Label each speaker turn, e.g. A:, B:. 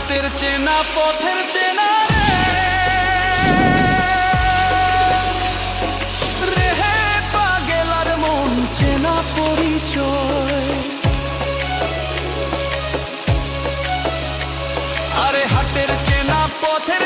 A: হাতের চেনা পথের চেনা রে হে পাগেলার মন চেনা পরিচয়। আরে হাতের চেনা পথের